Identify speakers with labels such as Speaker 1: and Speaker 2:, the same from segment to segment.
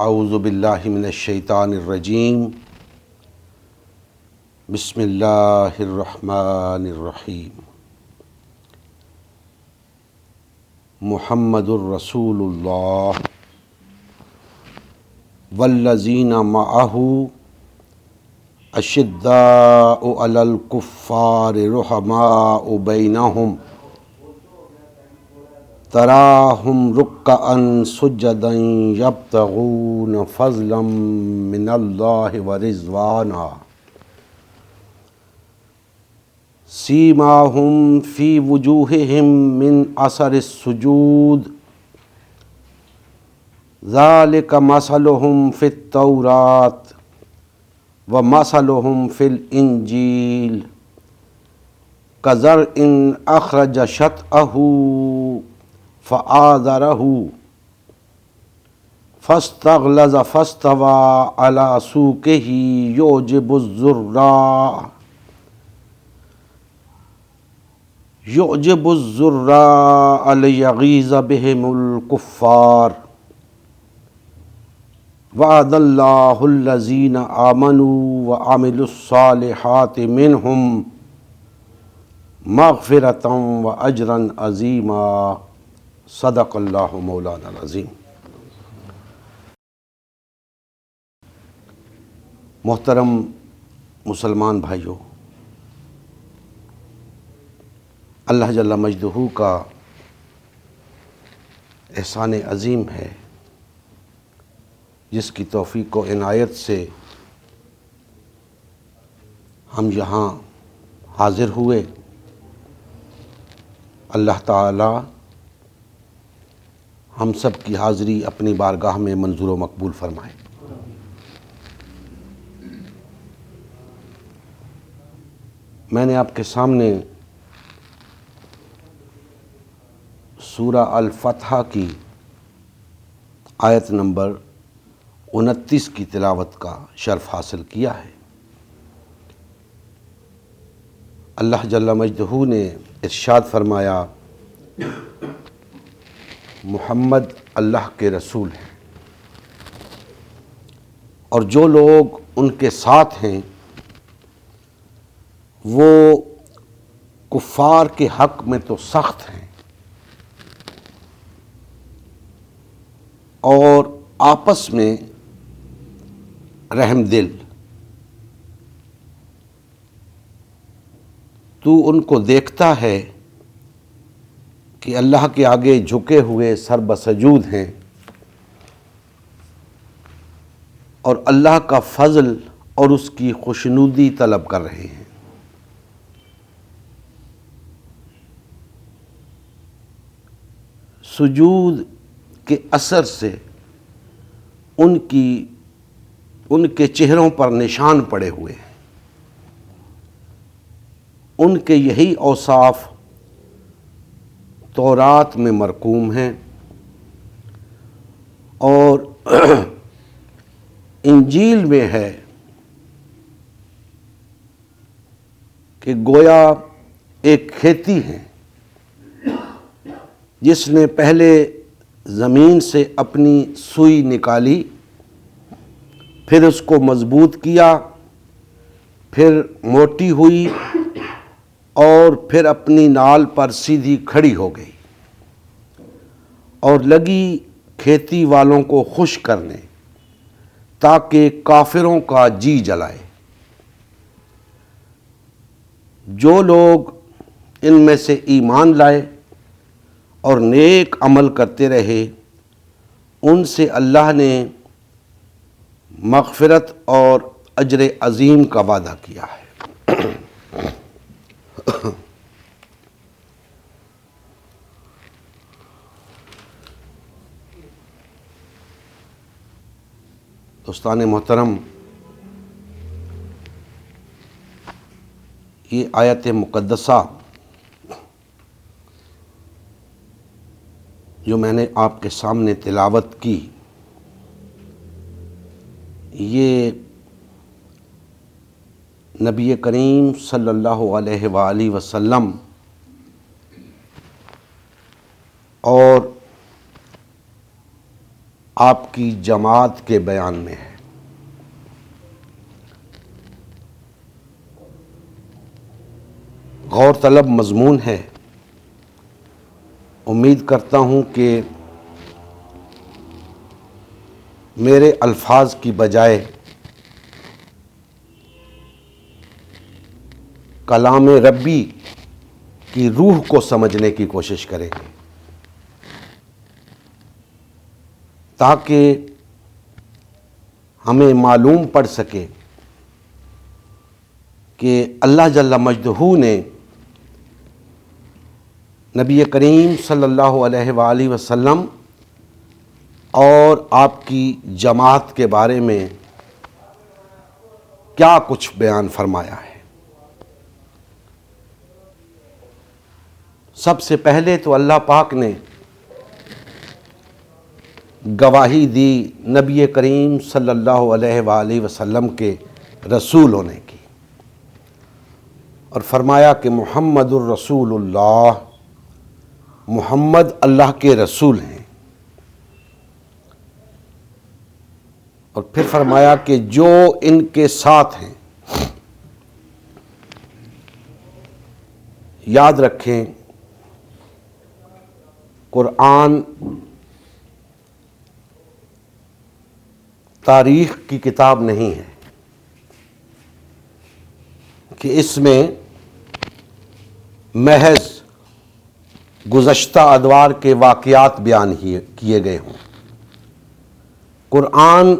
Speaker 1: اعوذ باللہ من الشیطان الرجیم بسم اللہ الرحمن الرحیم محمد الرسول اللہ والذین معہ اشداء علی الکفار رحماء بینہم تراہم رکعا سجدا یبتغون فضلا من اللہ ورضوانا سیماہم فی وجوہہم من اثر السجود ذالک مثلہم فی التوراۃ ومثلہم فی الانجیل کزرع اخرج شطأہ فآزرہ فاستغلظ فاستوى على سوقه يعجب الزراع ليغيظ بهم الكفار وعد الله الذين آمنوا وعملوا الصالحات منهم مغفرة وأجرا عظيما صدق اللہ مولانا العظیم۔ محترم مسلمان بھائیوں، اللہ جل مجدہ کا احسان عظیم ہے جس کی توفیق و عنایت سے ہم یہاں حاضر ہوئے۔ اللہ تعالی ہم سب کی حاضری اپنی بارگاہ میں منظور و مقبول فرمائے۔ میں نے آپ کے سامنے سورہ الفتح کی آیت نمبر 29 کی تلاوت کا شرف حاصل کیا ہے۔ اللہ جل مجدہ نے ارشاد فرمایا، محمد اللہ کے رسول ہیں اور جو لوگ ان کے ساتھ ہیں وہ کفار کے حق میں تو سخت ہیں اور آپس میں رحم دل۔ تو ان کو دیکھتا ہے کہ اللہ کے آگے جھکے ہوئے سر بسجود ہیں اور اللہ کا فضل اور اس کی خوشنودی طلب کر رہے ہیں۔ سجود کے اثر سے ان کے چہروں پر نشان پڑے ہوئے ہیں۔ ان کے یہی اوصاف تورات میں مرقوم ہیں اور انجیل میں ہے کہ گویا ایک کھیتی ہے جس نے پہلے زمین سے اپنی سوئی نکالی، پھر اس کو مضبوط کیا، پھر موٹی ہوئی اور پھر اپنی نال پر سیدھی کھڑی ہو گئی اور لگی کھیتی والوں کو خوش کرنے تاکہ کافروں کا جی جلائے۔ جو لوگ ان میں سے ایمان لائے اور نیک عمل کرتے رہے ان سے اللہ نے مغفرت اور اجر عظیم کا وعدہ کیا ہے۔ دوستان محترم، یہ آیت مقدسہ جو میں نے آپ کے سامنے تلاوت کی، یہ نبی کریم صلی اللہ علیہ وآلہ وسلم اور آپ کی جماعت کے بیان میں ہے۔ غور طلب مضمون ہے۔ امید کرتا ہوں کہ میرے الفاظ کی بجائے کلام ربی کی روح کو سمجھنے کی کوشش کریں گے، تاکہ ہمیں معلوم پڑ سکے کہ اللہ جل مجدہ نے نبی کریم صلی اللہ علیہ وآلہ وسلم اور آپ کی جماعت کے بارے میں کیا کچھ بیان فرمایا ہے۔ سب سے پہلے تو اللہ پاک نے گواہی دی نبی کریم صلی اللہ علیہ وآلہ وسلم کے رسول ہونے کی، اور فرمایا کہ محمد الرسول اللہ، محمد اللہ کے رسول ہیں، اور پھر فرمایا کہ جو ان کے ساتھ ہیں، یاد رکھیں قرآن تاریخ کی کتاب نہیں ہے کہ اس میں محض گزشتہ ادوار کے واقعات بیان کیے گئے ہوں۔ قرآن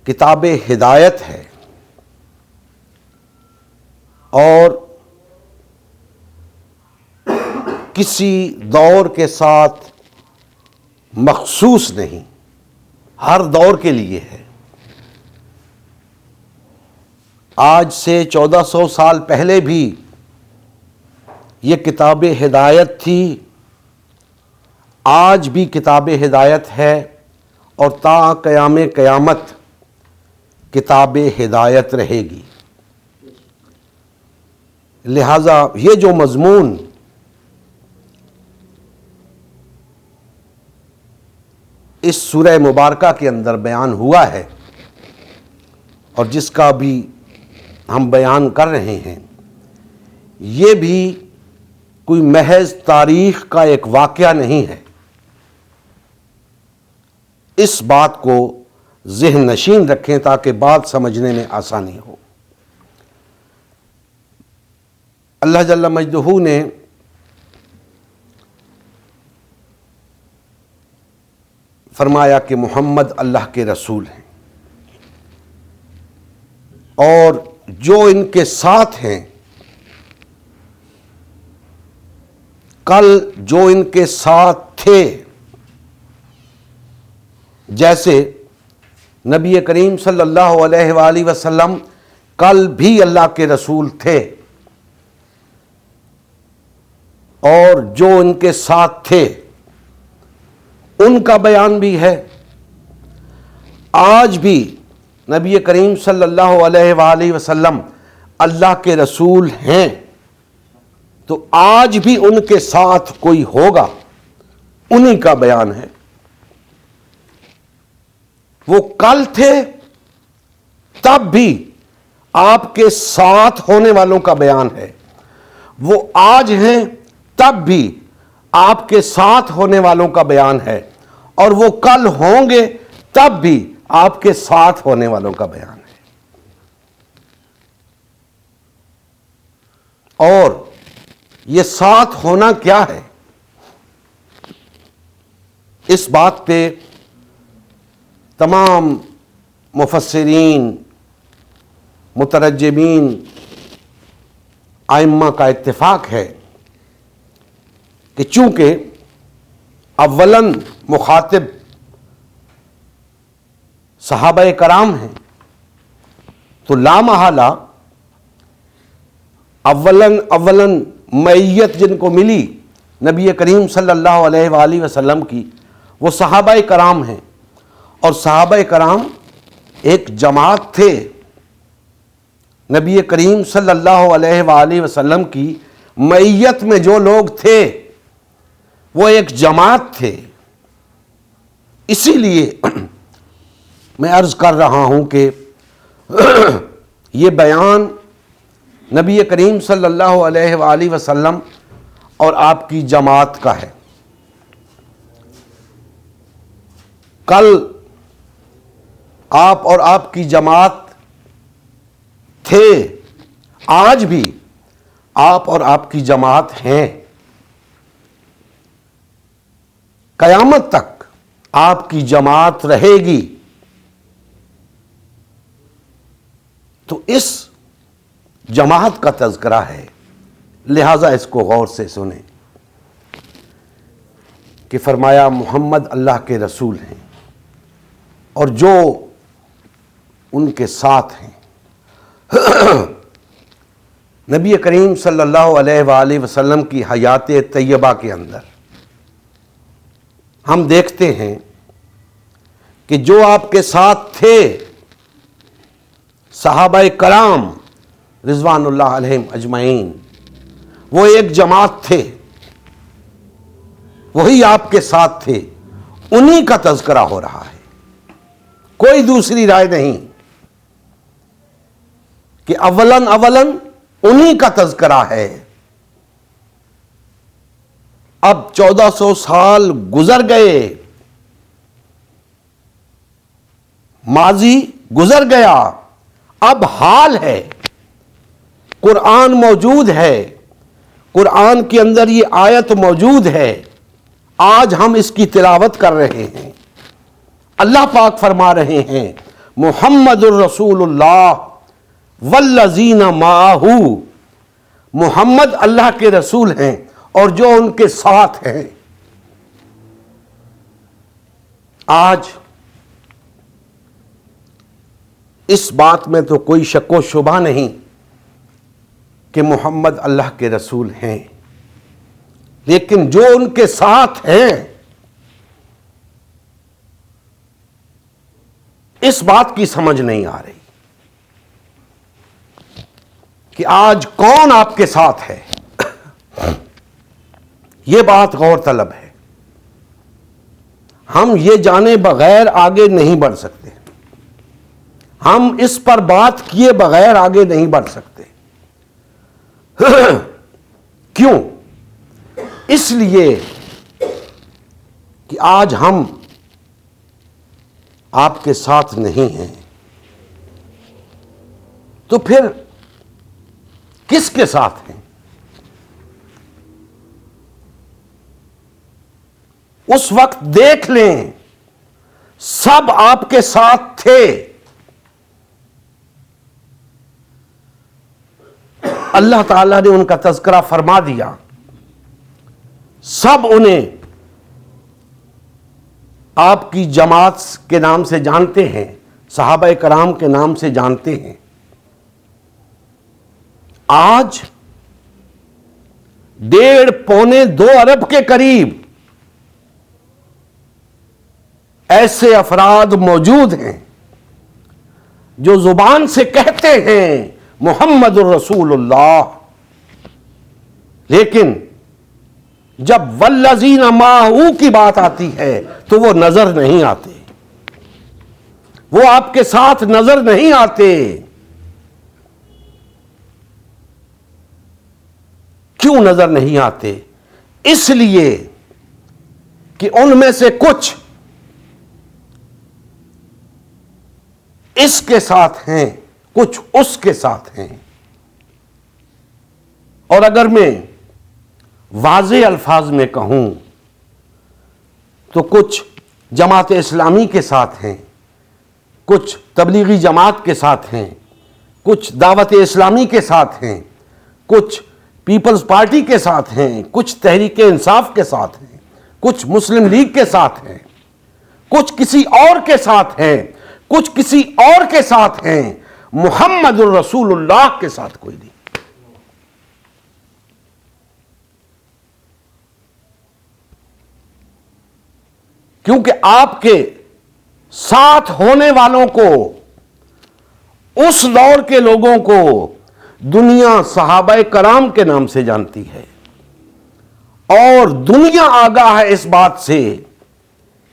Speaker 1: کتاب ہدایت ہے، اور کسی دور کے ساتھ مخصوص نہیں، ہر دور کے لیے ہے۔ آج سے 1400 سال پہلے بھی یہ کتاب ہدایت تھی، آج بھی کتاب ہدایت ہے، اور تا قیام قیامت کتاب ہدایت رہے گی۔ لہذا یہ جو مضمون اس سورہ مبارکہ کے اندر بیان ہوا ہے، اور جس کا بھی ہم بیان کر رہے ہیں، یہ بھی کوئی محض تاریخ کا ایک واقعہ نہیں ہے۔ اس بات کو ذہن نشین رکھیں تاکہ بات سمجھنے میں آسانی ہو۔ اللہ جل مجدہ نے فرمایا کہ محمد اللہ کے رسول ہیں، اور جو ان کے ساتھ ہیں، کل جو ان کے ساتھ تھے، جیسے نبی کریم صلی اللہ علیہ وآلہ وسلم کل بھی اللہ کے رسول تھے، اور جو ان کے ساتھ تھے ان کا بیان بھی ہے۔ آج بھی نبی کریم صلی اللہ علیہ وآلہ وسلم اللہ کے رسول ہیں، تو آج بھی ان کے ساتھ کوئی ہوگا، انہی کا بیان ہے۔ وہ کل تھے، تب بھی آپ کے ساتھ ہونے والوں کا بیان ہے، وہ آج ہیں، تب بھی آپ کے ساتھ ہونے والوں کا بیان ہے، اور وہ کل ہوں گے، تب بھی آپ کے ساتھ ہونے والوں کا بیان ہے۔ اور یہ ساتھ ہونا کیا ہے، اس بات پہ تمام مفسرین، مترجمین، ائمہ کا اتفاق ہے کہ چونکہ اولاً مخاطب صحابہ کرام ہیں، تو لا محالہ اولاً معیت جن کو ملی نبی کریم صلی اللہ علیہ وآلہ وسلم کی، وہ صحابہ کرام ہیں، اور صحابہ کرام ایک جماعت تھے۔ نبی کریم صلی اللہ علیہ وآلہ وسلم کی معیت میں جو لوگ تھے وہ ایک جماعت تھے، اسی لیے میں عرض کر رہا ہوں کہ یہ بیان نبی کریم صلی اللہ علیہ وآلہ وسلم اور آپ کی جماعت کا ہے. کل آپ اور آپ کی جماعت تھے، آج بھی آپ اور آپ کی جماعت ہیں، قیامت تک آپ کی جماعت رہے گی. تو اس جماعت کا تذکرہ ہے، لہذا اس کو غور سے سنیں کہ فرمایا محمد اللہ کے رسول ہیں اور جو ان کے ساتھ ہیں. نبی کریم صلی اللہ علیہ وآلہ وسلم کی حیات طیبہ کے اندر ہم دیکھتے ہیں کہ جو آپ کے ساتھ تھے صحابہ کرام رضوان اللہ علیہم اجمعین، وہ ایک جماعت تھے، وہی آپ کے ساتھ تھے، انہی کا تذکرہ ہو رہا ہے. کوئی دوسری رائے نہیں کہ اولن انہی کا تذکرہ ہے. اب 1400 سال گزر گئے، ماضی گزر گیا، اب حال ہے. قرآن موجود ہے، قرآن کے اندر یہ آیت موجود ہے، آج ہم اس کی تلاوت کر رہے ہیں. اللہ پاک فرما رہے ہیں محمد الرسول اللہ والذین معہ، محمد اللہ کے رسول ہیں اور جو ان کے ساتھ ہیں. آج اس بات میں تو کوئی شک و شبہ نہیں کہ محمد اللہ کے رسول ہیں، لیکن جو ان کے ساتھ ہیں اس بات کی سمجھ نہیں آ رہی کہ آج کون آپ کے ساتھ ہے. یہ بات غور طلب ہے. ہم یہ جانے بغیر آگے نہیں بڑھ سکتے، ہم اس پر بات کیے بغیر آگے نہیں بڑھ سکتے. کیوں؟ اس لیے کہ آج ہم آپ کے ساتھ نہیں ہیں، تو پھر کس کے ساتھ ہیں؟ اس وقت دیکھ لیں سب آپ کے ساتھ تھے. اللہ تعالیٰ نے ان کا تذکرہ فرما دیا، سب انہیں آپ کی جماعت کے نام سے جانتے ہیں، صحابہ کرام کے نام سے جانتے ہیں. آج 1.5-2 ارب کے قریب ایسے افراد موجود ہیں جو زبان سے کہتے ہیں محمد الرسول اللہ، لیکن جب والذین معہ کی بات آتی ہے تو وہ نظر نہیں آتے، وہ آپ کے ساتھ نظر نہیں آتے. کیوں نظر نہیں آتے؟ اس لیے کہ ان میں سے کچھ اس کے ساتھ ہیں، کچھ اس کے ساتھ ہیں. اور اگر میں واضح الفاظ میں کہوں تو کچھ جماعت اسلامی کے ساتھ ہیں، کچھ تبلیغی جماعت کے ساتھ ہیں، کچھ دعوت اسلامی کے ساتھ ہیں، کچھ پیپلز پارٹی کے ساتھ ہیں، کچھ تحریک انصاف کے ساتھ ہیں، کچھ مسلم لیگ کے ساتھ ہیں، کچھ کسی اور کے ساتھ ہیں، کچھ کسی اور کے ساتھ ہیں. محمد الرسول اللہ کے ساتھ کوئی نہیں. کیونکہ آپ کے ساتھ ہونے والوں کو، اس دور کے لوگوں کو دنیا صحابہ کرام کے نام سے جانتی ہے، اور دنیا آگاہ ہے اس بات سے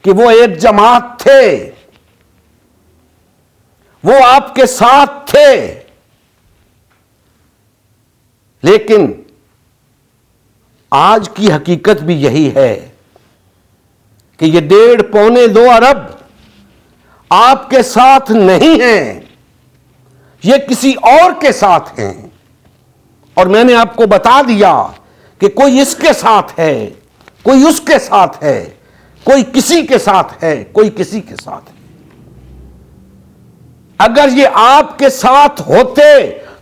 Speaker 1: کہ وہ ایک جماعت تھے، وہ آپ کے ساتھ تھے، لیکن آج کی حقیقت بھی یہی ہے کہ یہ 1.5-2 ارب آپ کے ساتھ نہیں ہیں، یہ کسی اور کے ساتھ ہیں۔ اور میں نے آپ کو بتا دیا کہ کوئی اس کے ساتھ ہے، کوئی اس کے ساتھ ہے، کوئی کسی کے ساتھ ہے، کوئی کسی کے ساتھ ہے۔ اگر یہ آپ کے ساتھ ہوتے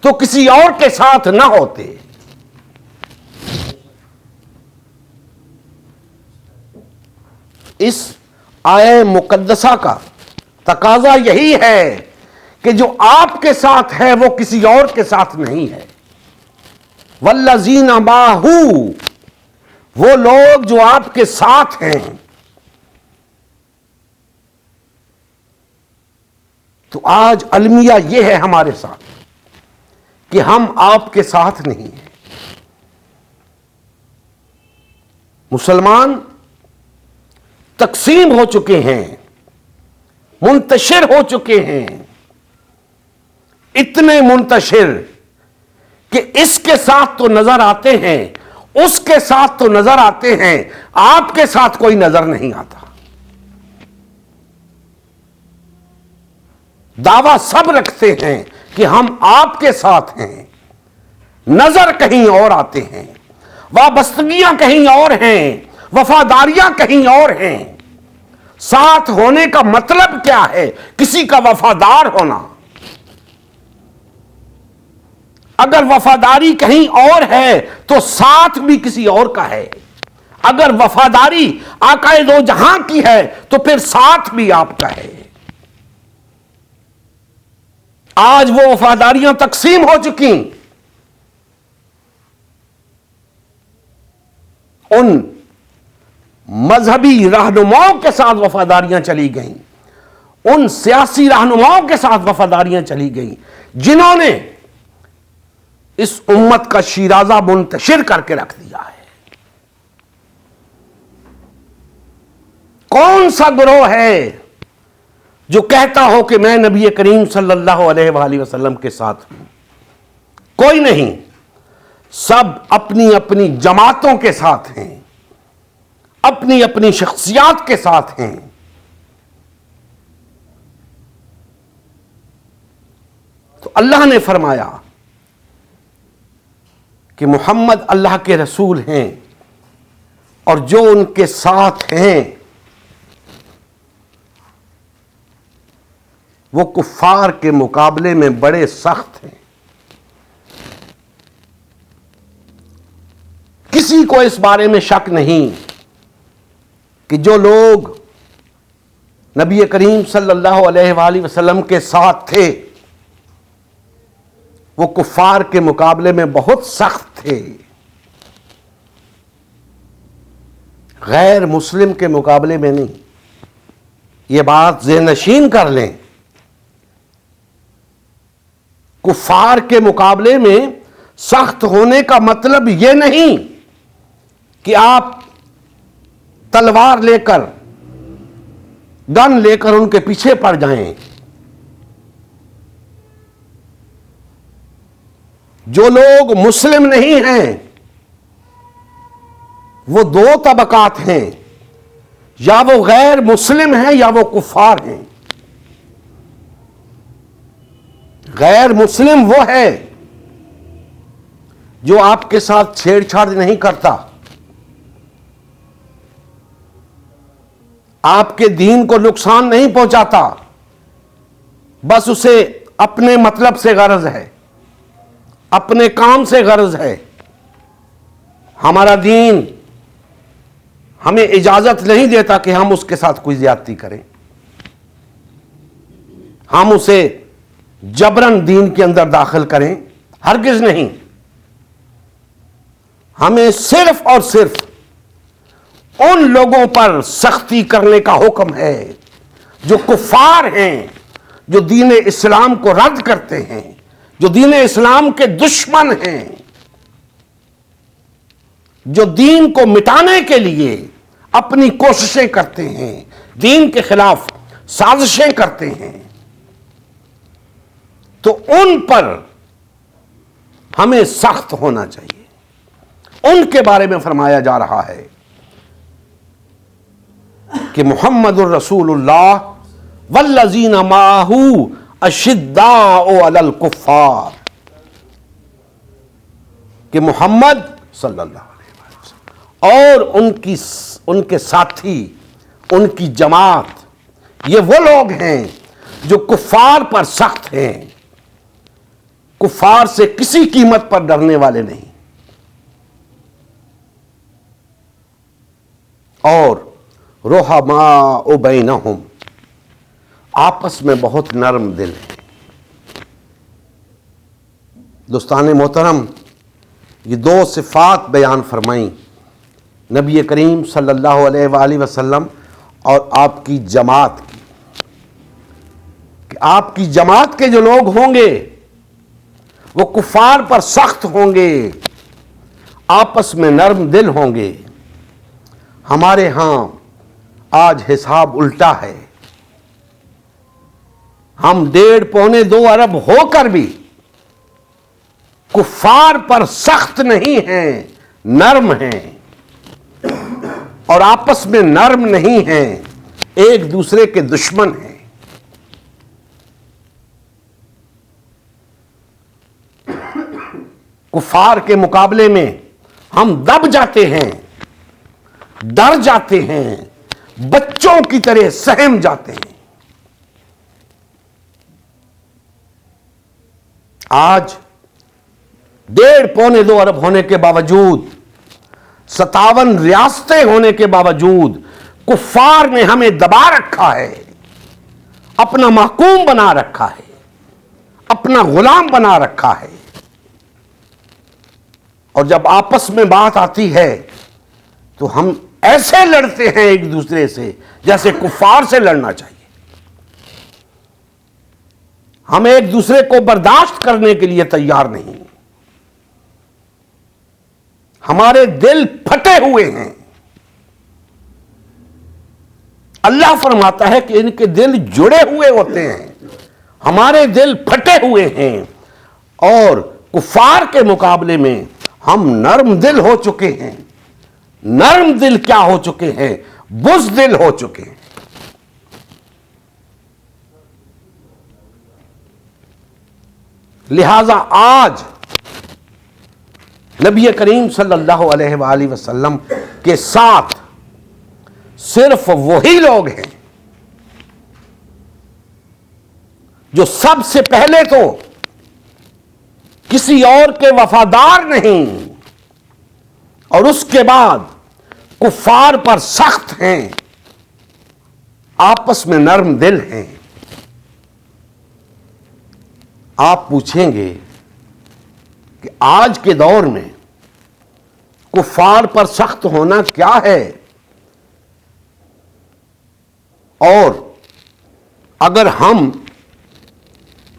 Speaker 1: تو کسی اور کے ساتھ نہ ہوتے۔ اس آیہ مقدسہ کا تقاضا یہی ہے کہ جو آپ کے ساتھ ہے وہ کسی اور کے ساتھ نہیں ہے۔ والذین معہ، وہ لوگ جو آپ کے ساتھ ہیں۔ تو آج المیہ یہ ہے ہمارے ساتھ کہ ہم آپ کے ساتھ نہیں ہیں۔ مسلمان تقسیم ہو چکے ہیں، منتشر ہو چکے ہیں، اتنے منتشر کہ اس کے ساتھ تو نظر آتے ہیں، اس کے ساتھ تو نظر آتے ہیں، آپ کے ساتھ کوئی نظر نہیں آتا۔ دعویٰ سب رکھتے ہیں کہ ہم آپ کے ساتھ ہیں، نظر کہیں اور آتے ہیں، وابستگیاں کہیں اور ہیں، وفاداریاں کہیں اور ہیں۔ ساتھ ہونے کا مطلب کیا ہے؟ کسی کا وفادار ہونا۔ اگر وفاداری کہیں اور ہے تو ساتھ بھی کسی اور کا ہے۔ اگر وفاداری آقا دو جہاں کی ہے تو پھر ساتھ بھی آپ کا ہے۔ آج وہ وفاداریاں تقسیم ہو چکی، ان مذہبی رہنماؤں کے ساتھ وفاداریاں چلی گئیں، ان سیاسی رہنماؤں کے ساتھ وفاداریاں چلی گئیں جنہوں نے اس امت کا شیرازہ منتشر کر کے رکھ دیا ہے۔ کون سا گروہ ہے جو کہتا ہو کہ میں نبی کریم صلی اللہ علیہ وآلہ وسلم کے ساتھ ہوں؟ کوئی نہیں، سب اپنی اپنی جماعتوں کے ساتھ ہیں، اپنی اپنی شخصیات کے ساتھ ہیں۔ تو اللہ نے فرمایا کہ محمد اللہ کے رسول ہیں، اور جو ان کے ساتھ ہیں وہ کفار کے مقابلے میں بڑے سخت ہیں۔ کسی کو اس بارے میں شک نہیں کہ جو لوگ نبی کریم صلی اللہ علیہ وآلہ وسلم کے ساتھ تھے وہ کفار کے مقابلے میں بہت سخت تھے، غیر مسلم کے مقابلے میں نہیں۔ یہ بات ذہن نشین کر لیں، کفار کے مقابلے میں سخت ہونے کا مطلب یہ نہیں کہ آپ تلوار لے کر، گن لے کر ان کے پیچھے پڑ جائیں۔ جو لوگ مسلم نہیں ہیں وہ دو طبقات ہیں، یا وہ غیر مسلم ہیں یا وہ کفار ہیں۔ غیر مسلم وہ ہے جو آپ کے ساتھ چھیڑ چھاڑ نہیں کرتا، آپ کے دین کو نقصان نہیں پہنچاتا، بس اسے اپنے مطلب سے غرض ہے، اپنے کام سے غرض ہے۔ ہمارا دین ہمیں اجازت نہیں دیتا کہ ہم اس کے ساتھ کوئی زیادتی کریں، ہم اسے جبراً دین کے اندر داخل کریں، ہرگز نہیں۔ ہمیں صرف اور صرف ان لوگوں پر سختی کرنے کا حکم ہے جو کفار ہیں، جو دین اسلام کو رد کرتے ہیں، جو دین اسلام کے دشمن ہیں، جو دین کو مٹانے کے لیے اپنی کوششیں کرتے ہیں، دین کے خلاف سازشیں کرتے ہیں، تو ان پر ہمیں سخت ہونا چاہیے۔ ان کے بارے میں فرمایا جا رہا ہے کہ محمد الرسول اللہ والذین معہ اشداء علی الکفار، کہ محمد صلی اللہ علیہ وسلم اور ان کے ساتھی، ان کی جماعت، یہ وہ لوگ ہیں جو کفار پر سخت ہیں، کفار سے کسی قیمت پر ڈرنے والے نہیں، اور رحماء بینہم، آپس میں بہت نرم دل ہیں۔ دوستان محترم، یہ دو صفات بیان فرمائیں نبی کریم صلی اللہ علیہ وآلہ وسلم اور آپ کی جماعت کی، کہ آپ کی جماعت کے جو لوگ ہوں گے وہ کفار پر سخت ہوں گے، آپس میں نرم دل ہوں گے۔ ہمارے ہاں آج حساب الٹا ہے، ہم 1.5-2 ارب ہو کر بھی کفار پر سخت نہیں ہیں، نرم ہیں، اور آپس میں نرم نہیں ہیں، ایک دوسرے کے دشمن ہیں۔ کفار کے مقابلے میں ہم دب جاتے ہیں، ڈر جاتے ہیں، بچوں کی طرح سہم جاتے ہیں۔ آج 1.5-2 ارب ہونے کے باوجود، 57 ریاستیں ہونے کے باوجود کفار نے ہمیں دبا رکھا ہے، اپنا محکوم بنا رکھا ہے، اپنا غلام بنا رکھا ہے، اور جب آپس میں بات آتی ہے تو ہم ایسے لڑتے ہیں ایک دوسرے سے جیسے کفار سے لڑنا چاہیے۔ ہم ایک دوسرے کو برداشت کرنے کے لیے تیار نہیں، ہمارے دل پھٹے ہوئے ہیں۔ اللہ فرماتا ہے کہ ان کے دل جڑے ہوئے ہوتے ہیں، ہمارے دل پھٹے ہوئے ہیں، اور کفار کے مقابلے میں ہم نرم دل ہو چکے ہیں۔ نرم دل کیا ہو چکے ہیں؟ بزدل ہو چکے ہیں۔ لہذا آج نبی کریم صلی اللہ علیہ وآلہ وسلم کے ساتھ صرف وہی لوگ ہیں جو سب سے پہلے تو کسی اور کے وفادار نہیں، اور اس کے بعد کفار پر سخت ہیں، آپس میں نرم دل ہیں۔ آپ پوچھیں گے کہ آج کے دور میں کفار پر سخت ہونا کیا ہے، اور اگر ہم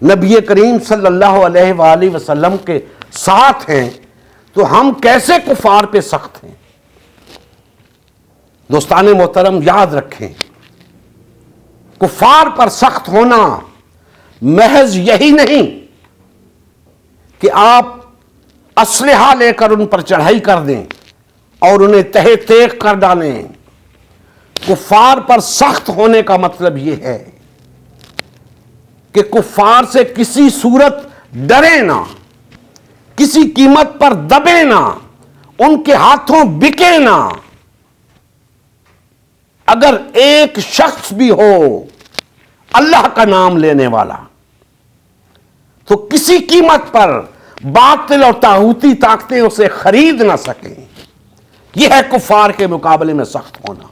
Speaker 1: نبی کریم صلی اللہ علیہ وآلہ وسلم کے ساتھ ہیں تو ہم کیسے کفار پہ سخت ہیں؟ دوستان محترم، یاد رکھیں، کفار پر سخت ہونا محض یہی نہیں کہ آپ اسلحہ لے کر ان پر چڑھائی کر دیں اور انہیں تہہ تیغ کر ڈالیں۔ کفار پر سخت ہونے کا مطلب یہ ہے کہ کفار سے کسی صورت ڈرے نہ، کسی قیمت پر دبے نہ، ان کے ہاتھوں بکے نہ۔ اگر ایک شخص بھی ہو اللہ کا نام لینے والا تو کسی قیمت پر باطل اور طاغوتی طاقتیں اسے خرید نہ سکیں۔ یہ ہے کفار کے مقابلے میں سخت ہونا۔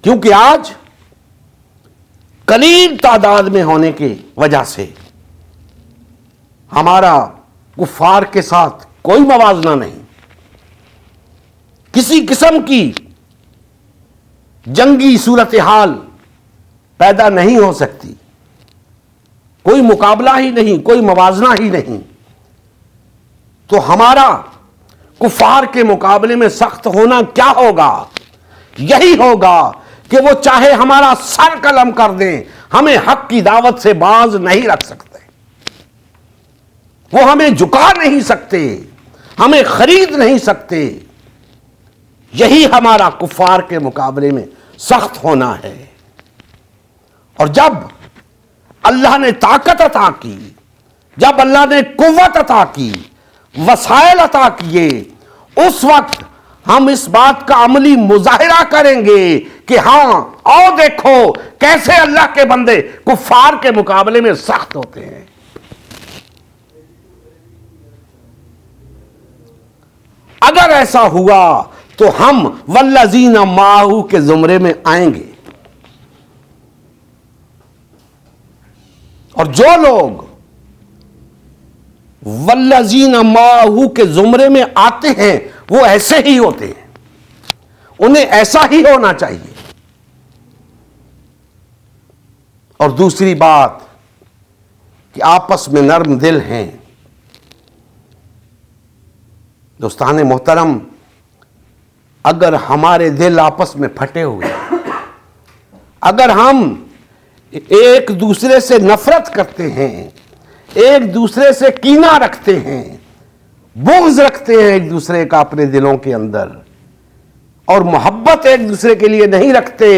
Speaker 1: کیونکہ آج قلیل تعداد میں ہونے کی وجہ سے ہمارا کفار کے ساتھ کوئی موازنہ نہیں، کسی قسم کی جنگی صورتحال پیدا نہیں ہو سکتی، کوئی مقابلہ ہی نہیں، کوئی موازنہ ہی نہیں۔ تو ہمارا کفار کے مقابلے میں سخت ہونا کیا ہوگا؟ یہی ہوگا کہ وہ چاہے ہمارا سر قلم کر دیں، ہمیں حق کی دعوت سے باز نہیں رکھ سکتے، وہ ہمیں جھکا نہیں سکتے، ہمیں خرید نہیں سکتے۔ یہی ہمارا کفار کے مقابلے میں سخت ہونا ہے۔ اور جب اللہ نے طاقت عطا کی، جب اللہ نے قوت عطا کی، وسائل عطا کیے، اس وقت ہم اس بات کا عملی مظاہرہ کریں گے کہ ہاں آؤ دیکھو کیسے اللہ کے بندے کفار کے مقابلے میں سخت ہوتے ہیں۔ اگر ایسا ہوا تو ہم والذین معہ کے زمرے میں آئیں گے، اور جو لوگ والذین معہ کے زمرے میں آتے ہیں وہ ایسے ہی ہوتے ہیں، انہیں ایسا ہی ہونا چاہیے۔ اور دوسری بات کہ آپس میں نرم دل ہیں۔ دوستان محترم، اگر ہمارے دل آپس میں پھٹے ہوئے، اگر ہم ایک دوسرے سے نفرت کرتے ہیں، ایک دوسرے سے کینہ رکھتے ہیں، بغض رکھتے ہیں ایک دوسرے کا اپنے دلوں کے اندر، اور محبت ایک دوسرے کے لیے نہیں رکھتے،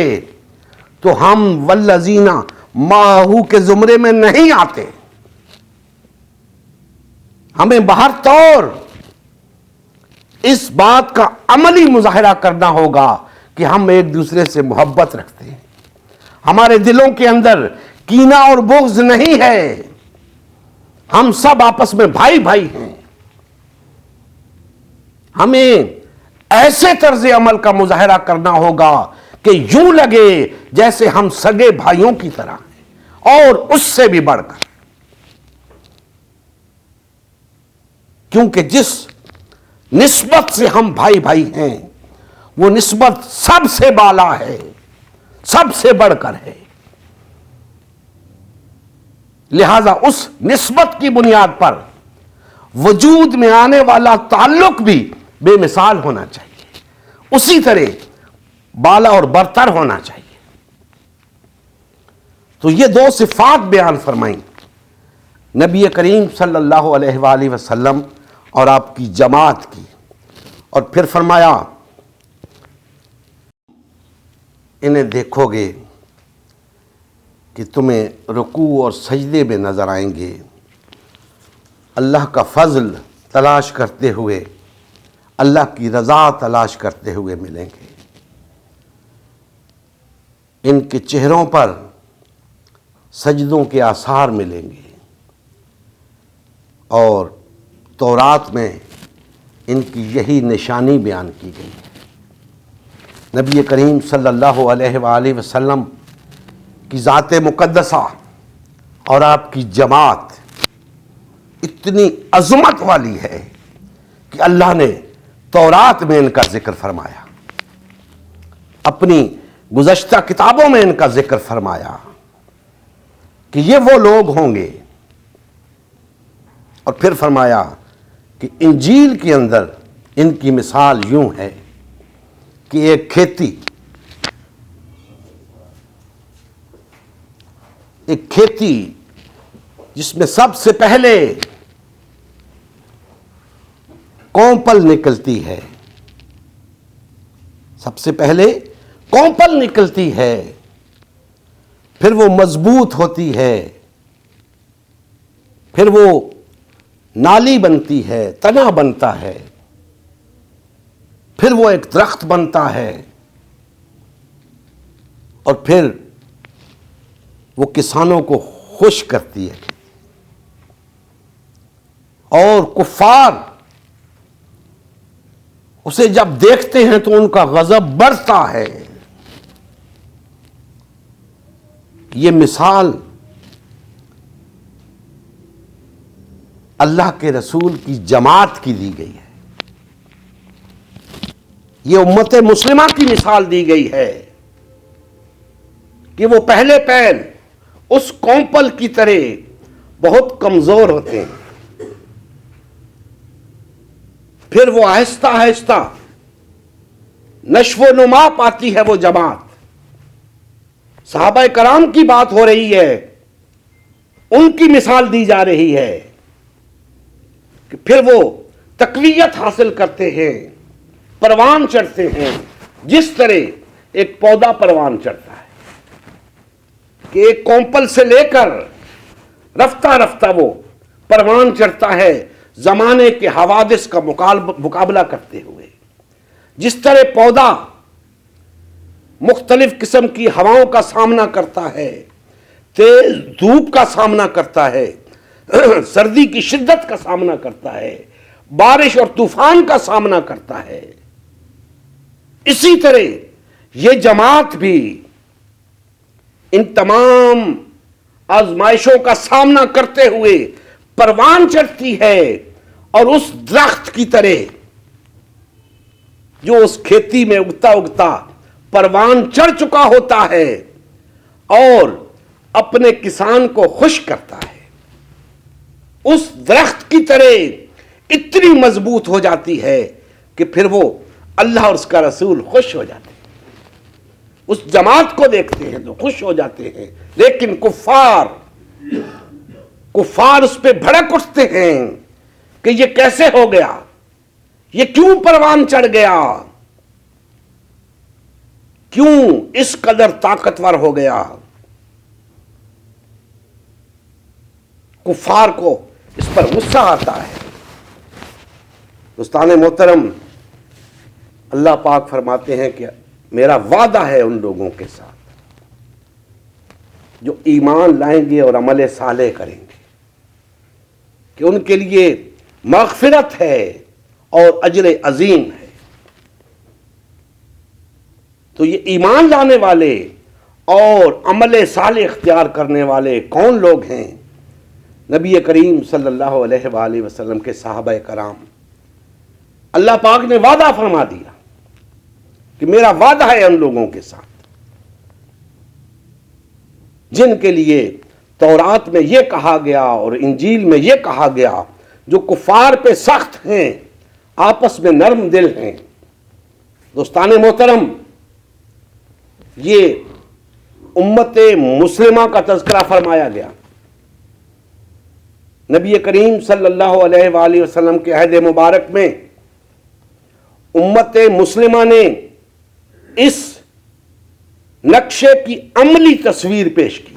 Speaker 1: تو ہم والذین معہ کے زمرے میں نہیں آتے۔ ہمیں بہر طور اس بات کا عملی مظاہرہ کرنا ہوگا کہ ہم ایک دوسرے سے محبت رکھتے ہیں، ہمارے دلوں کے اندر کینہ اور بغض نہیں ہے، ہم سب آپس میں بھائی بھائی ہیں۔ ہمیں ایسے طرز عمل کا مظاہرہ کرنا ہوگا کہ یوں لگے جیسے ہم سگے بھائیوں کی طرح ہیں، اور اس سے بھی بڑھ کر، کیونکہ جس نسبت سے ہم بھائی بھائی ہیں وہ نسبت سب سے بالا ہے، سب سے بڑھ کر ہے۔ لہذا اس نسبت کی بنیاد پر وجود میں آنے والا تعلق بھی بے مثال ہونا چاہیے، اسی طرح بالا اور برتر ہونا چاہیے۔ تو یہ دو صفات بیان فرمائیں نبی کریم صلی اللہ علیہ وآلہ وسلم اور آپ کی جماعت کی، اور پھر فرمایا انہیں دیکھو گے کہ تمہیں رکوع اور سجدے میں نظر آئیں گے، اللہ کا فضل تلاش کرتے ہوئے، اللہ کی رضا تلاش کرتے ہوئے ملیں گے۔ ان کے چہروں پر سجدوں کے آثار ملیں گے، اور تورات میں ان کی یہی نشانی بیان کی گئی ہے۔ نبی کریم صلی اللہ علیہ وآلہ وسلم کی ذات مقدسہ اور آپ کی جماعت اتنی عظمت والی ہے کہ اللہ نے تورات میں ان کا ذکر فرمایا، اپنی گزشتہ کتابوں میں ان کا ذکر فرمایا کہ یہ وہ لوگ ہوں گے، اور پھر فرمایا کہ انجیل کے اندر ان کی مثال یوں ہے کہ ایک کھیتی جس میں سب سے پہلے کونپل نکلتی ہے، سب سے پہلے کونپل نکلتی ہے، پھر وہ مضبوط ہوتی ہے، پھر وہ نالی بنتی ہے، تنا بنتا ہے، پھر وہ ایک درخت بنتا ہے، اور پھر وہ کسانوں کو خوش کرتی ہے، اور کفار اسے جب دیکھتے ہیں تو ان کا غضب بڑھتا ہے۔ یہ مثال اللہ کے رسول کی جماعت کی دی گئی ہے، یہ امت مسلمہ کی مثال دی گئی ہے کہ وہ پہلے پہل اس کونپل کی طرح بہت کمزور ہوتے ہیں، پھر وہ آہستہ آہستہ نشو و نما پاتی ہے وہ جماعت. صحابہ کرام کی بات ہو رہی ہے, ان کی مثال دی جا رہی ہے کہ پھر وہ تقویت حاصل کرتے ہیں, پروان چڑھتے ہیں, جس طرح ایک پودا پروان چڑھتا ہے کہ ایک کونپل سے لے کر رفتہ رفتہ وہ پروان چڑھتا ہے زمانے کے حوادث کا مقابلہ کرتے ہوئے. جس طرح پودا مختلف قسم کی ہواؤں کا سامنا کرتا ہے, تیز دھوپ کا سامنا کرتا ہے, سردی کی شدت کا سامنا کرتا ہے, بارش اور طوفان کا سامنا کرتا ہے, اسی طرح یہ جماعت بھی ان تمام آزمائشوں کا سامنا کرتے ہوئے پروان چڑھتی ہے, اور اس درخت کی طرح جو اس کھیتی میں اگتا اگتا پروان چڑھ چکا ہوتا ہے اور اپنے کسان کو خوش کرتا ہے, اس درخت کی طرح اتنی مضبوط ہو جاتی ہے کہ پھر وہ اللہ اور اس کا رسول خوش ہو جاتے ہیں. اس جماعت کو دیکھتے ہیں تو خوش ہو جاتے ہیں, لیکن کفار اس پہ بھڑک اٹھتے ہیں کہ یہ کیسے ہو گیا, یہ کیوں پروان چڑھ گیا, کیوں اس قدر طاقتور ہو گیا. کفار کو اس پر غصہ آتا ہے. دوستان محترم, اللہ پاک فرماتے ہیں کہ میرا وعدہ ہے ان لوگوں کے ساتھ جو ایمان لائیں گے اور عمل صالح کریں گے کہ ان کے لیے مغفرت ہے اور اجر عظیم ہے. تو یہ ایمان لانے والے اور عمل صالح اختیار کرنے والے کون لوگ ہیں؟ نبی کریم صلی اللہ علیہ وآلہ وسلم کے صحابہ کرام. اللہ پاک نے وعدہ فرما دیا کہ میرا وعدہ ہے ان لوگوں کے ساتھ جن کے لیے تورات میں یہ کہا گیا اور انجیل میں یہ کہا گیا, جو کفار پہ سخت ہیں, آپس میں نرم دل ہیں. دوستان محترم, یہ امت مسلمہ کا تذکرہ فرمایا گیا. نبی کریم صلی اللہ علیہ وآلہ وسلم کے عہد مبارک میں امت مسلمہ نے اس نقشے کی عملی تصویر پیش کی.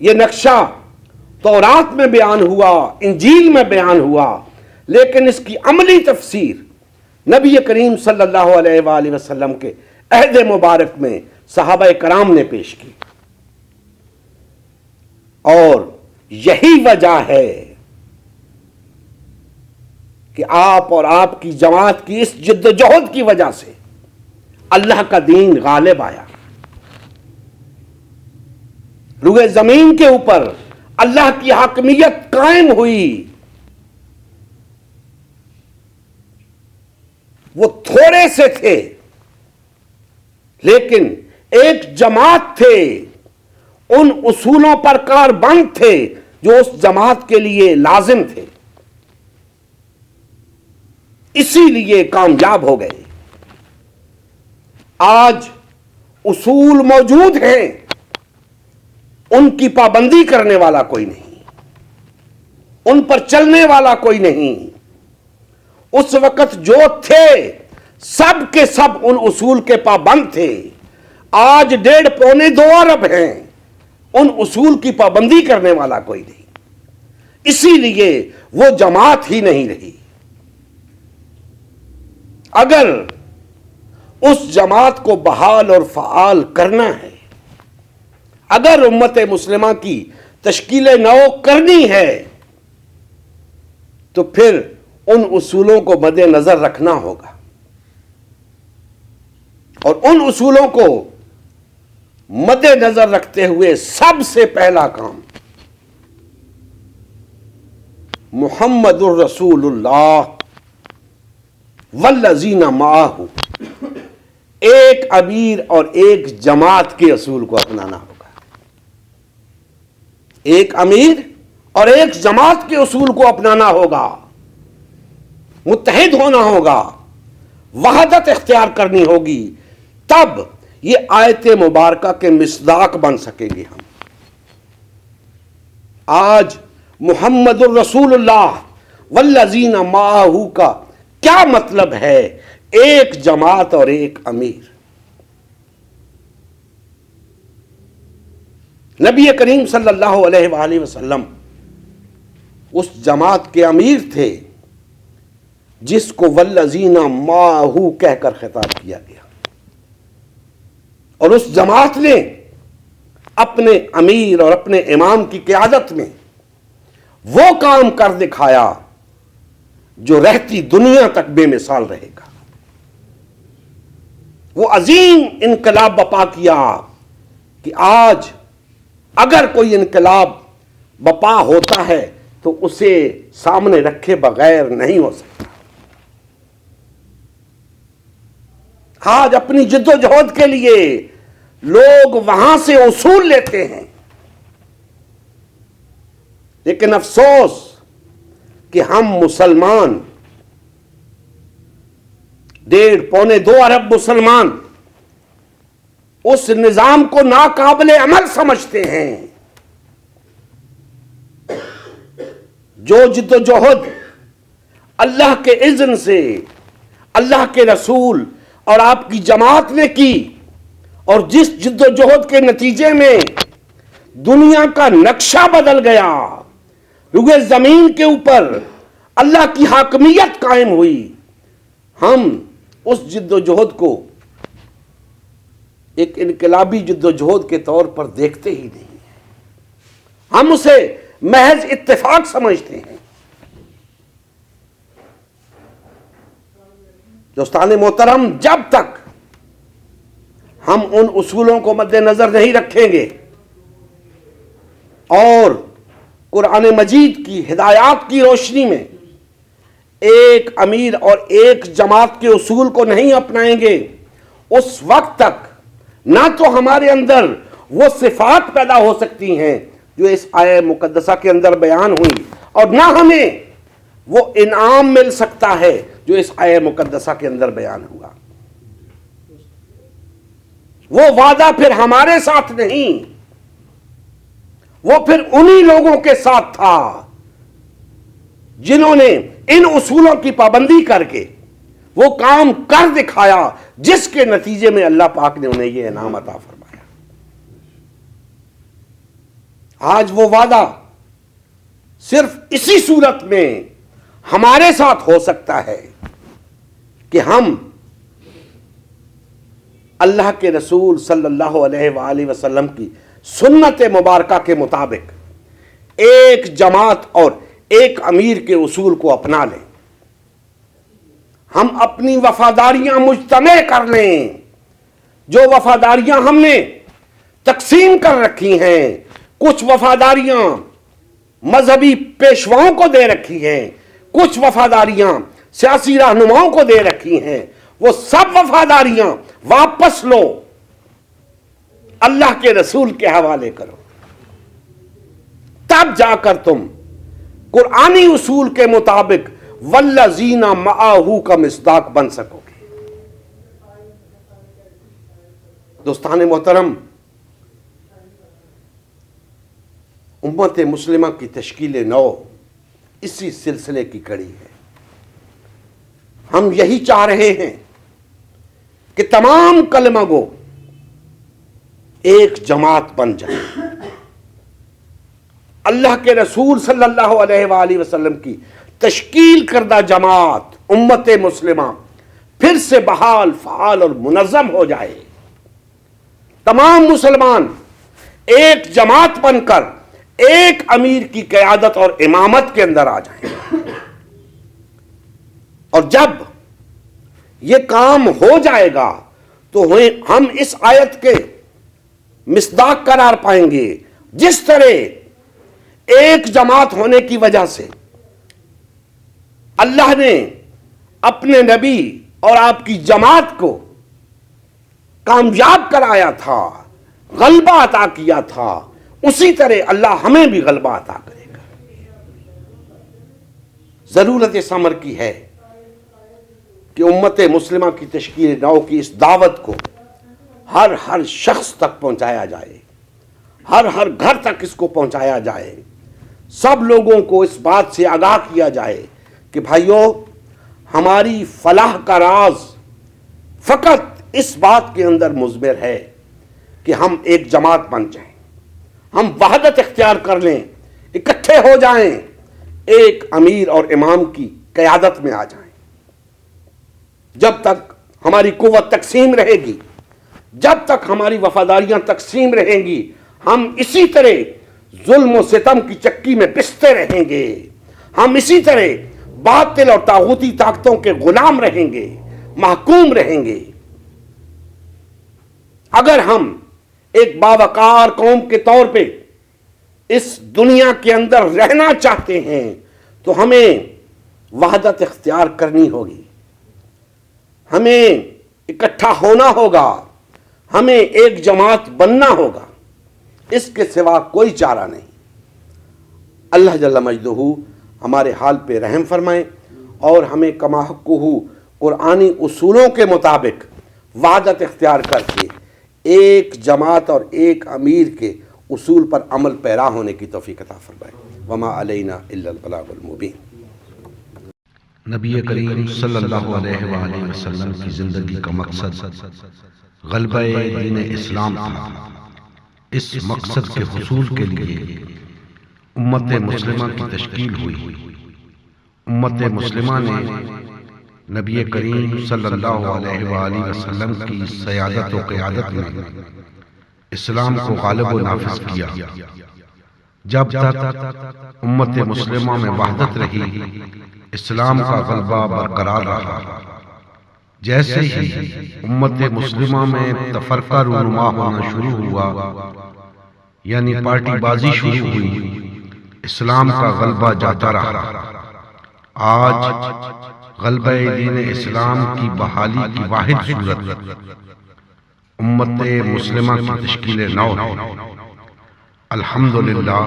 Speaker 1: یہ نقشہ تورات میں بیان ہوا, انجیل میں بیان ہوا, لیکن اس کی عملی تفسیر نبی کریم صلی اللہ علیہ وآلہ وسلم کے عہد مبارک میں صحابہ کرام نے پیش کی. اور یہی وجہ ہے کہ آپ اور آپ کی جماعت کی اس جد و جہد کی وجہ سے اللہ کا دین غالب آیا. روئے زمین کے اوپر اللہ کی حاکمیت قائم ہوئی. وہ تھوڑے سے تھے لیکن ایک جماعت تھے, ان اصولوں پر کاربند تھے جو اس جماعت کے لیے لازم تھے, اسی لیے کامیاب ہو گئے. آج اصول موجود ہیں, ان کی پابندی کرنے والا کوئی نہیں, ان پر چلنے والا کوئی نہیں. اس وقت جو تھے سب کے سب ان اصول کے پابند تھے. آج 1.5-2 ارب ہیں, ان اصول کی پابندی کرنے والا کوئی نہیں, اسی لیے وہ جماعت ہی نہیں رہی. اگر اس جماعت کو بحال اور فعال کرنا ہے, اگر امت مسلمہ کی تشکیل نو کرنی ہے, تو پھر ان اصولوں کو مد نظر رکھنا ہوگا. اور ان اصولوں کو مد نظر رکھتے ہوئے سب سے پہلا کام محمد الرسول اللہ والذین معہ, ایک امیر اور ایک جماعت کے اصول کو اپنانا ہوگا. ایک امیر اور ایک جماعت کے اصول کو اپنانا ہوگا, متحد ہونا ہوگا, وحدت اختیار کرنی ہوگی، تب یہ آیت مبارکہ کے مصداق بن سکیں گے ہم۔ آج محمد الرسول اللہ والذین معہ کا کیا مطلب ہے؟ ایک جماعت اور ایک امیر۔ نبی کریم صلی اللہ علیہ وآلہ وسلم اس جماعت کے امیر تھے جس کو والذین معہ کہہ کر خطاب کیا گیا، اور اس جماعت نے اپنے امیر اور اپنے امام کی قیادت میں وہ کام کر دکھایا جو رہتی دنیا تک بے مثال رہے گا۔ وہ عظیم انقلاب بپا کیا کہ آج اگر کوئی انقلاب بپا ہوتا ہے تو اسے سامنے رکھے بغیر نہیں ہو سکتا۔ آج اپنی جد و جہد کے لیے لوگ وہاں سے اصول لیتے ہیں، لیکن افسوس کہ ہم مسلمان 1.5-2 ارب مسلمان اس نظام کو ناقابل عمل سمجھتے ہیں۔ جو جد و جہد اللہ کے اذن سے اللہ کے رسول اور آپ کی جماعت نے کی، اور جس جد و جہد کے نتیجے میں دنیا کا نقشہ بدل گیا، روئے زمین کے اوپر اللہ کی حاکمیت قائم ہوئی، ہم اس جد و جہد کو ایک انقلابی جد و جہد کے طور پر دیکھتے ہی نہیں ہیں، ہم اسے محض اتفاق سمجھتے ہیں۔ دوستان محترم، جب تک ہم ان اصولوں کو مد نظر نہیں رکھیں گے اور قرآن مجید کی ہدایات کی روشنی میں ایک امیر اور ایک جماعت کے اصول کو نہیں اپنائیں گے، اس وقت تک نہ تو ہمارے اندر وہ صفات پیدا ہو سکتی ہیں جو اس آیہ مقدسہ کے اندر بیان ہوئی، اور نہ ہمیں وہ انعام مل سکتا ہے جو اس آیہ مقدسہ کے اندر بیان ہوا۔ وہ وعدہ پھر ہمارے ساتھ نہیں، وہ پھر انہی لوگوں کے ساتھ تھا جنہوں نے ان اصولوں کی پابندی کر کے وہ کام کر دکھایا جس کے نتیجے میں اللہ پاک نے انہیں یہ انعام عطا فرمایا۔ آج وہ وعدہ صرف اسی صورت میں ہمارے ساتھ ہو سکتا ہے کہ ہم اللہ کے رسول صلی اللہ علیہ وآلہ وسلم کی سنت مبارکہ کے مطابق ایک جماعت اور ایک امیر کے اصول کو اپنا لیں، ہم اپنی وفاداریاں مجتمع کر لیں، جو وفاداریاں ہم نے تقسیم کر رکھی ہیں، کچھ وفاداریاں مذہبی پیشواؤں کو دے رکھی ہیں، کچھ وفاداریاں سیاسی رہنماؤں کو دے رکھی ہیں، وہ سب وفاداریاں واپس لو، اللہ کے رسول کے حوالے کرو، تب جا کر تم قرآنی اصول کے مطابق والذین معہ کا مصداق بن سکو گے۔ دوستان محترم، امت مسلمہ کی تشکیل نو اسی سلسلے کی کڑی ہے۔ ہم یہی چاہ رہے ہیں کہ تمام کلمہ گو ایک جماعت بن جائے، اللہ کے رسول صلی اللہ علیہ وآلہ وسلم کی تشکیل کردہ جماعت امت مسلمہ پھر سے بحال، فعال اور منظم ہو جائے، تمام مسلمان ایک جماعت بن کر ایک امیر کی قیادت اور امامت کے اندر آ جائیں، اور جب یہ کام ہو جائے گا تو ہم اس آیت کے مصداق قرار پائیں گے۔ جس طرح ایک جماعت ہونے کی وجہ سے اللہ نے اپنے نبی اور آپ کی جماعت کو کامیاب کرایا تھا، غلبہ عطا کیا تھا، اسی طرح اللہ ہمیں بھی غلبہ عطا کرے گا۔ ضرورت اس امر کی ہے کہ امت مسلمہ کی تشکیل نو کی اس دعوت کو ہر شخص تک پہنچایا جائے، ہر گھر تک اس کو پہنچایا جائے، سب لوگوں کو اس بات سے آگاہ کیا جائے کہ بھائیو، ہماری فلاح کا راز فقط اس بات کے اندر مضمر ہے کہ ہم ایک جماعت بن جائیں، ہم وحدت اختیار کر لیں، اکٹھے ہو جائیں، ایک امیر اور امام کی قیادت میں آ جائیں۔ جب تک ہماری قوت تقسیم رہے گی، جب تک ہماری وفاداریاں تقسیم رہیں گی، ہم اسی طرح ظلم و ستم کی چکی میں پستے رہیں گے، ہم اسی طرح باطل اور طاغوتی طاقتوں کے غلام رہیں گے، محکوم رہیں گے۔ اگر ہم ایک باوقار قوم کے طور پہ اس دنیا کے اندر رہنا چاہتے ہیں تو ہمیں وحدت اختیار کرنی ہوگی، ہمیں اکٹھا ہونا ہوگا، ہمیں ایک جماعت بننا ہوگا، اس کے سوا کوئی چارہ نہیں۔ اللہ جل مجدہ ہمارے حال پہ رحم فرمائیں اور ہمیں کما حقہ قرآنی اصولوں کے مطابق وحدت اختیار کر کے ایک جماعت اور ایک امیر کے اصول پر عمل پیرا ہونے کی توفیق عطا فرمائے۔ وما علینا الا البلاغ المبین۔
Speaker 2: نبی کریم صلی اللہ علیہ وآلہ وسلم کی زندگی کا مقصد غلبہ دین اسلام تھا۔ اس مقصد کے حصول کے لیے امت مسلمہ کی تشکیل ہوئی۔ امت مسلمہ نے نبی کریم صلی اللہ علیہ وآلہ وسلم کی سیادت و قیادت میں اسلام کو غالب و نافذ کیا۔ جب تک امت مسلمہ میں وحدت رہی، اسلام کا غلبہ برقرار رہا۔ جیسے ہی امت مسلمہ میں تفرقہ رونما ہونا شروع ہوا، یعنی پارٹی بازی شروع ہوئی، اسلام کا غلبہ جاتا رہا۔ آج غلبہ دین اسلام کی بحالی کی واحد صورت امت مسلمہ کی تشکیل نو ہے۔ الحمدللہ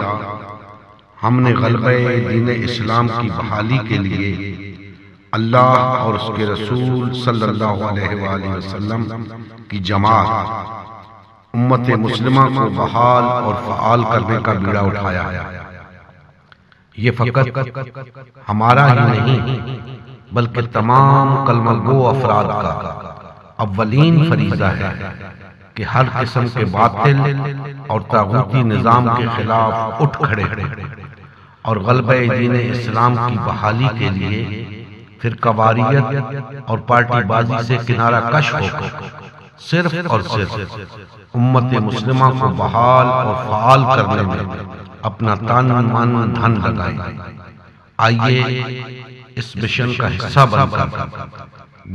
Speaker 2: ہم نے غلبہ دین اسلام کی بحالی کے لیے اللہ اور اس کے رسول صلی اللہ علیہ وآلہ وسلم کی جماعت امت مسلمہ کو بحال اور فعال کرنے کا بیڑا اٹھایا ہے۔ یہ فقط ہمارا ہی نہیں بلکہ تمام کلمہ گو افراد کا اولین فریضہ ہے کہ ہر قسم کے باطل اور طاغوتی نظام کے خلاف اٹھ کھڑے ہوں اور غلبہ دین اسلام کی بحالی کے لیے فرقہ واریت اور پارٹی بازی سے کنارہ کش ہو کر صرف اور صرف امت مسلمہ کو بحال اور فعال کرنے میں اپنا تن من دھن لگائیں۔ آئیے اس مشن کا حصہ بن کر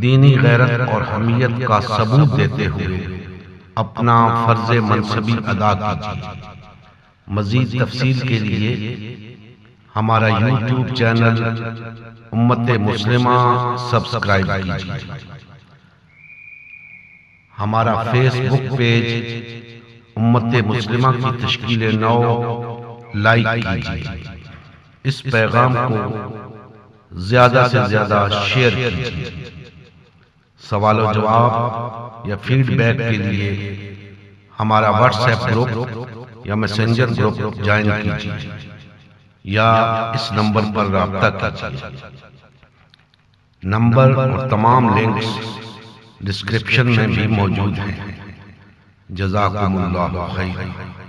Speaker 2: دینی غیرت اور حمیت کا ثبوت دیتے ہوئے اپنا فرض منصبی ادا کیجیے۔ مزید تفصیل کے لیے ہمارا یوٹیوب چینل امت مسلمہ سبسکرائب کیجیے، ہمارا فیس بک پیج امت مسلمہ کی تشکیل نو لائک کیجیے، اس پیغام کو زیادہ سے زیادہ شیئر کیجیے۔ سوال و جواب یا فیڈ بیک کے لیے ہمارا واٹس ایپ گروپ یا میسنجر گروپ جوائن کیجیے یا اس نمبر پر رابطہ کیجیے۔ نمبر اور تمام لنکس ڈسکرپشن میں بھی موجود ہیں۔ جزاکم اللہ خیر۔